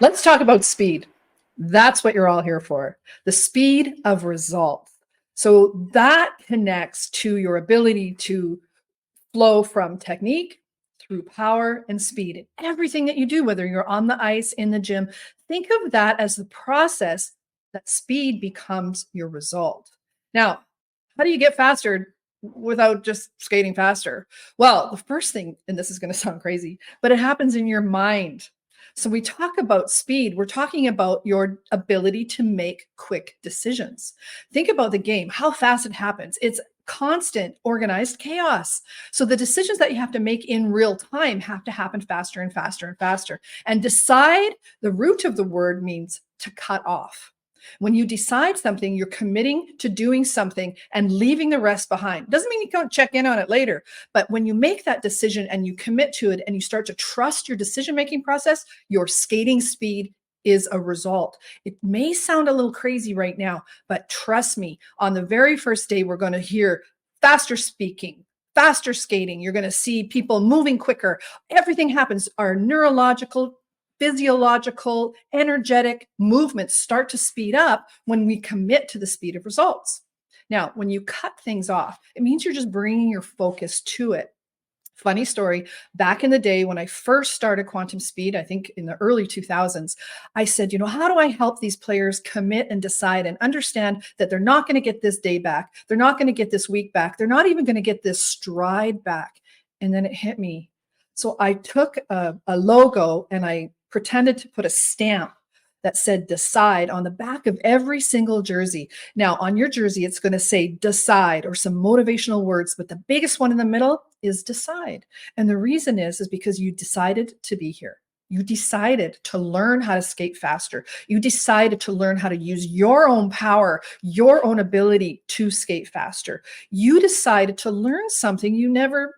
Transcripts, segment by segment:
Let's talk about speed. That's what you're all here for. The speed of results. So that connects to your ability to flow from technique through power and speed in everything that you do, whether you're on the ice, in the gym. Think of that as the process that speed becomes your result. Now, how do you get faster without just skating faster? Well, the first thing, and this is going to sound crazy, but it happens in your mind. So we talk about speed, we're talking about your ability to make quick decisions. Think about the game, how fast it happens. It's constant organized chaos. So the decisions that you have to make in real time have to happen faster and faster and faster. And decide, the root of the word means to cut off. When you decide something, you're committing to doing something and leaving the rest behind. Doesn't mean you don't check in on it later, but when you make that decision and you commit to it and you start to trust your decision-making process, your skating speed is a result. It may sound a little crazy right now, but trust me, on the very first day, we're going to hear faster speaking, faster skating. You're going to see people moving quicker. Everything happens. Our neurological, physiological, energetic movements start to speed up when we commit to the speed of results. Now, when you cut things off, it means you're just bringing your focus to it. Funny story, back in the day when I first started Quantum Speed, I think in the early 2000s, I said, how do I help these players commit and decide and understand that they're not going to get this day back? They're not going to get this week back. They're not even going to get this stride back. And then it hit me. So I took a logo and I pretended to put a stamp that said decide on the back of every single jersey. Now, on your jersey, it's going to say decide or some motivational words, but the biggest one in the middle is decide. And the reason is because you decided to be here. You decided to learn how to skate faster. You decided to learn how to use your own power, your own ability to skate faster. You decided to learn something you never,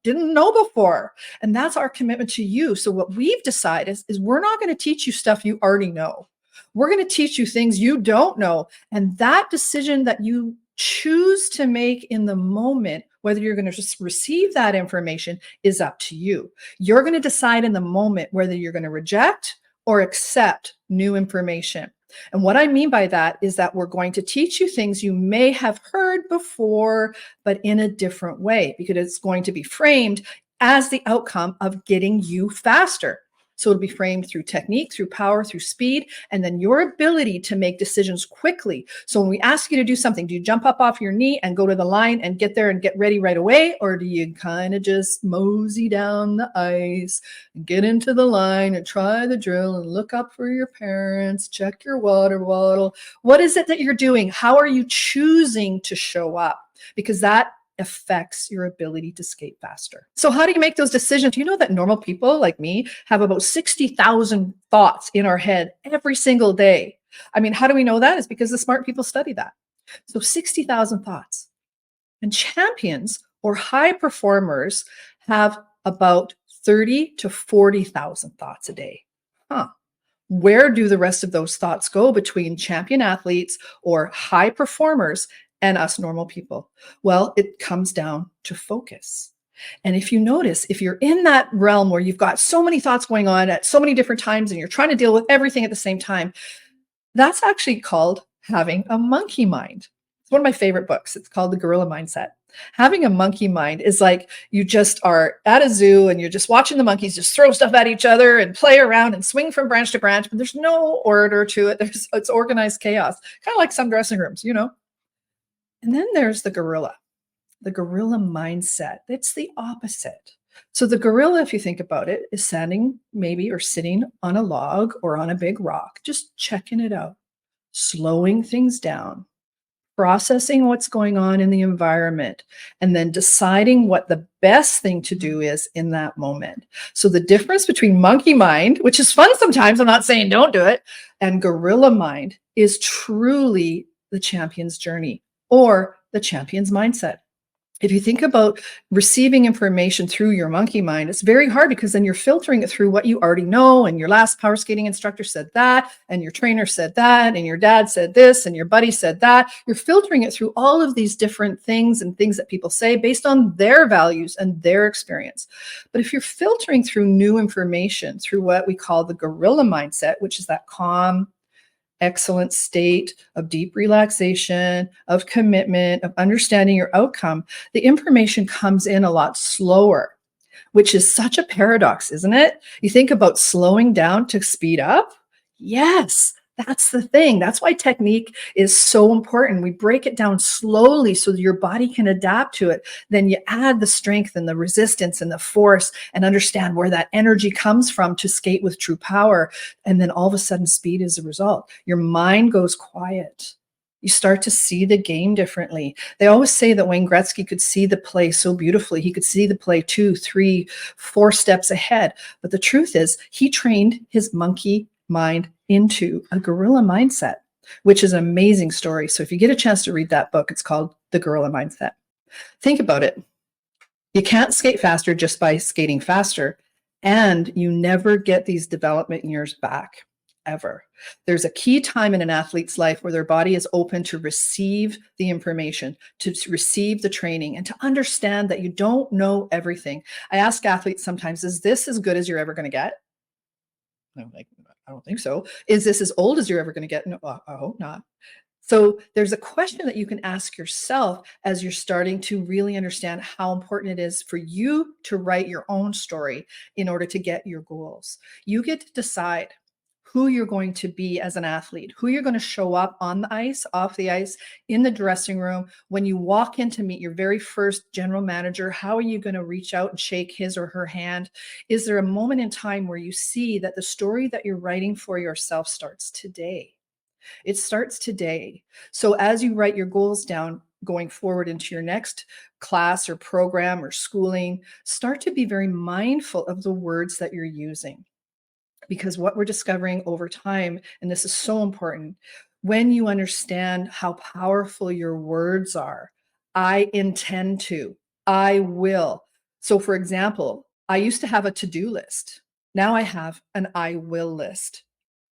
didn't know before. And that's our commitment to you. So what we've decided is we're not going to teach you stuff you already know. We're going to teach you things you don't know. And that decision that you choose to make in the moment, whether you're going to just receive that information, is up to you. You're going to decide in the moment whether you're going to reject or accept new information. And what I mean by that is that we're going to teach you things you may have heard before, but in a different way, because it's going to be framed as the outcome of getting you faster. So it'll be framed through technique, through power, through speed, and then your ability to make decisions quickly. So when we ask you to do something, do you jump up off your knee and go to the line and get there and get ready right away? Or do you kind of just mosey down the ice and get into the line and try the drill and look up for your parents, check your water bottle? What is it that you're doing? How are you choosing to show up? Because that affects your ability to skate faster. So how do you make those decisions? Do you know that normal people like me have about 60,000 thoughts in our head every single day? I mean, how do we know that? It's because the smart people study that. So 60,000 thoughts. And champions or high performers have about 30 to 40,000 thoughts a day. Where do the rest of those thoughts go between champion athletes or high performers and us normal people? Well, it comes down to focus. And if you notice, if you're in that realm where you've got so many thoughts going on at so many different times and you're trying to deal with everything at the same time, that's actually called having a monkey mind. It's one of my favorite books. It's called The Gorilla Mindset. Having a monkey mind is like you just are at a zoo and you're just watching the monkeys just throw stuff at each other and play around and swing from branch to branch, but there's no order to it. It's organized chaos, kind of like some dressing rooms, And then there's the gorilla mindset. It's the opposite. So the gorilla, if you think about it, is standing maybe or sitting on a log or on a big rock, just checking it out, slowing things down, processing what's going on in the environment, and then deciding what the best thing to do is in that moment. So the difference between monkey mind, which is fun sometimes, I'm not saying don't do it, and gorilla mind is truly the champion's journey or the champion's mindset. If you think about receiving information through your monkey mind, it's very hard because then you're filtering it through what you already know. And your last power skating instructor said that, and your trainer said that, and your dad said this, and your buddy said that. You're filtering it through all of these different things and things that people say based on their values and their experience. But if you're filtering through new information through what we call the gorilla mindset, which is that calm, excellent state of deep relaxation, of commitment, of understanding your outcome, the information comes in a lot slower, which is such a paradox, isn't it? You think about slowing down to speed up. Yes, that's the thing. That's why technique is so important. We break it down slowly so that your body can adapt to it. Then you add the strength and the resistance and the force and understand where that energy comes from to skate with true power. And then all of a sudden, speed is a result. Your mind goes quiet. You start to see the game differently. They always say that Wayne Gretzky could see the play so beautifully. He could see the play 2, 3, 4 steps ahead. But the truth is, he trained his monkey mind into a gorilla mindset, which is an amazing story. So if you get a chance to read that book, it's called The Gorilla Mindset. Think about it. You can't skate faster just by skating faster, and you never get these development years back. Ever. There's a key time in an athlete's life where their body is open to receive the information, to receive the training, and to understand that you don't know everything. I ask athletes sometimes, is this as good as you're ever going to get? I'm like, I don't think so. Is this as old as you're ever going to get? No, I hope not. So there's a question that you can ask yourself as you're starting to really understand how important it is for you to write your own story in order to get your goals. You get to decide who you're going to be as an athlete, who you're going to show up on the ice, off the ice, in the dressing room. When you walk in to meet your very first general manager, how are you going to reach out and shake his or her hand? Is there a moment in time where you see that the story that you're writing for yourself starts today? It starts today. So as you write your goals down, going forward into your next class or program or schooling, start to be very mindful of the words that you're using. Because what we're discovering over time, and this is so important, when you understand how powerful your words are, I intend to, I will. So, for example, I used to have a to do list. Now I have an I will list.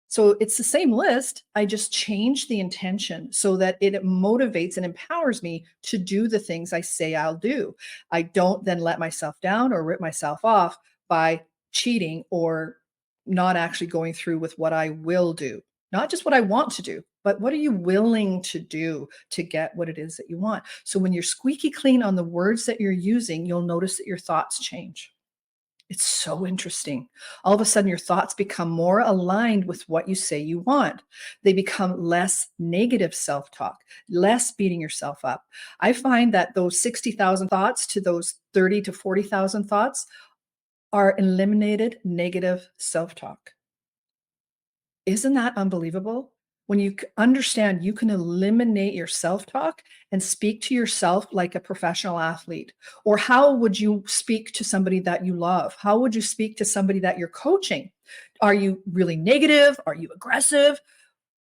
So it's the same list. I just change the intention so that it motivates and empowers me to do the things I say I'll do. I don't then let myself down or rip myself off by cheating or not actually going through with what I will do. Not just what I want to do, but what are you willing to do to get what it is that you want? So when you're squeaky clean on the words that you're using, you'll notice that your thoughts change. It's so interesting. All of a sudden, your thoughts become more aligned with what you say you want. They become less negative self talk, less beating yourself up. I find that those 60,000 thoughts to those 30 to 40,000 thoughts are eliminated negative self talk. Isn't that unbelievable? When you understand you can eliminate your self talk and speak to yourself like a professional athlete. Or how would you speak to somebody that you love? How would you speak to somebody that you're coaching? Are you really negative? Are you aggressive?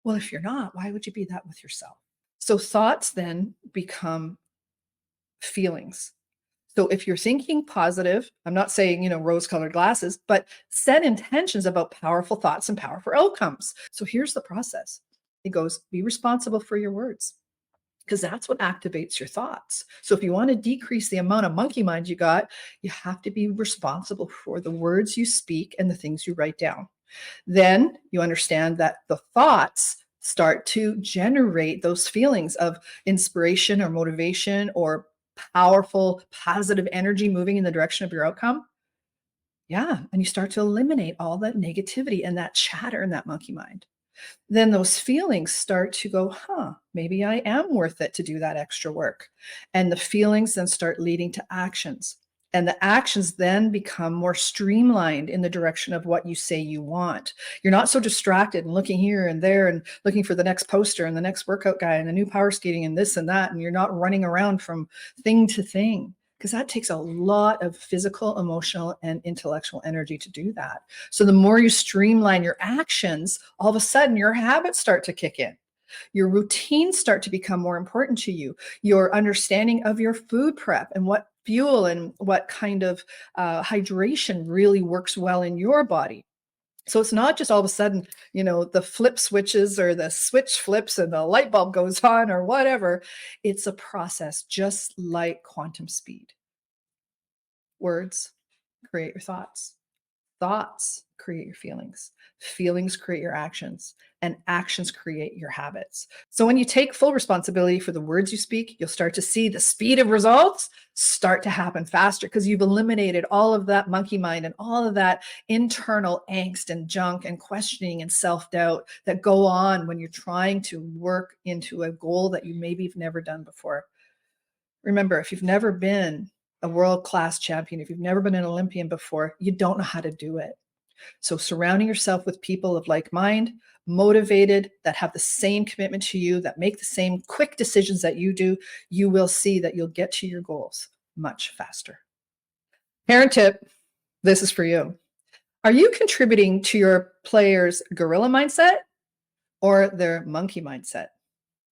Well, if you're not, why would you be that with yourself? So thoughts then become feelings. So if you're thinking positive, I'm not saying, rose colored glasses, but set intentions about powerful thoughts and powerful outcomes. So here's the process. It goes, be responsible for your words because that's what activates your thoughts. So if you want to decrease the amount of monkey mind you got, you have to be responsible for the words you speak and the things you write down. Then you understand that the thoughts start to generate those feelings of inspiration or motivation or powerful, positive energy moving in the direction of your outcome. Yeah. And you start to eliminate all that negativity and that chatter in that monkey mind. Then those feelings start to go, maybe I am worth it to do that extra work. And the feelings then start leading to actions. And the actions then become more streamlined in the direction of what you say you want. You're not so distracted and looking here and there and looking for the next poster and the next workout guy and the new power skating and this and that. And you're not running around from thing to thing because that takes a lot of physical, emotional, and intellectual energy to do that. So the more you streamline your actions, all of a sudden your habits start to kick in. Your routines start to become more important to you. Your understanding of your food prep and what fuel and what kind of hydration really works well in your body. So it's not just all of a sudden, the flip switches or the switch flips and the light bulb goes on or whatever. It's a process, just like quantum speed. Words create your thoughts. Thoughts create your feelings. Feelings create your actions, and actions create your habits. So when you take full responsibility for the words you speak, you'll start to see the speed of results start to happen faster because you've eliminated all of that monkey mind and all of that internal angst and junk and questioning and self-doubt that go on when you're trying to work into a goal that you maybe have never done before. Remember, if you've never been a world-class champion, if you've never been an Olympian before, you don't know how to do it. So surrounding yourself with people of like mind, motivated, that have the same commitment to you, that make the same quick decisions that you do, you will see that you'll get to your goals much faster. Parent tip, this is for you. Are you contributing to your players' gorilla mindset or their monkey mindset?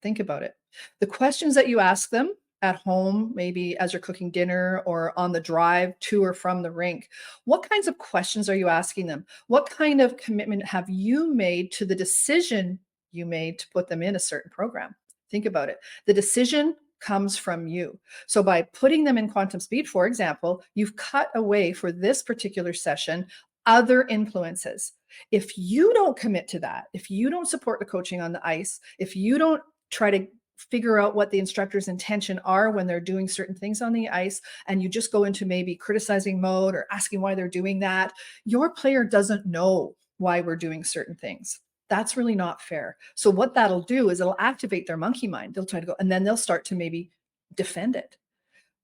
Think about it. The questions that you ask them at home, maybe as you're cooking dinner or on the drive to or from the rink, what kinds of questions are you asking them? What kind of commitment have you made to the decision you made to put them in a certain program? Think about it. The decision comes from you. So by putting them in quantum speed, for example, you've cut away for this particular session other influences. If you don't commit to that, if you don't support the coaching on the ice, if you don't try to figure out what the instructor's intention are when they're doing certain things on the ice, and you just go into maybe criticizing mode or asking why they're doing that, your player doesn't know why we're doing certain things. That's really not fair. So what that'll do is it'll activate their monkey mind. They'll try to go, and then they'll start to maybe defend it.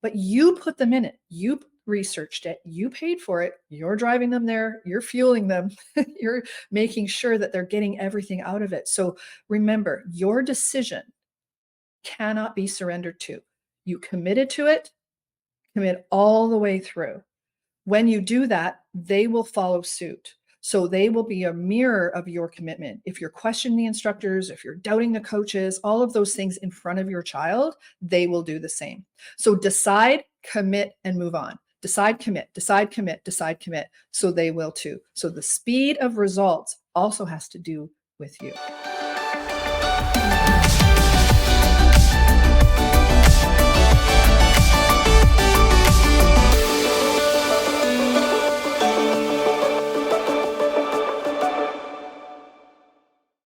But you put them in it. You researched it. You paid for it. You're driving them there. You're fueling them. You're making sure that they're getting everything out of it. So remember, your decision cannot be surrendered to. You committed to it, commit all the way through. When you do that, they will follow suit. So they will be a mirror of your commitment. If you're questioning the instructors, if you're doubting the coaches, all of those things in front of your child, they will do the same. So decide, commit, and move on. Decide, commit, decide, commit, decide, commit. So they will too. So the speed of results also has to do with you.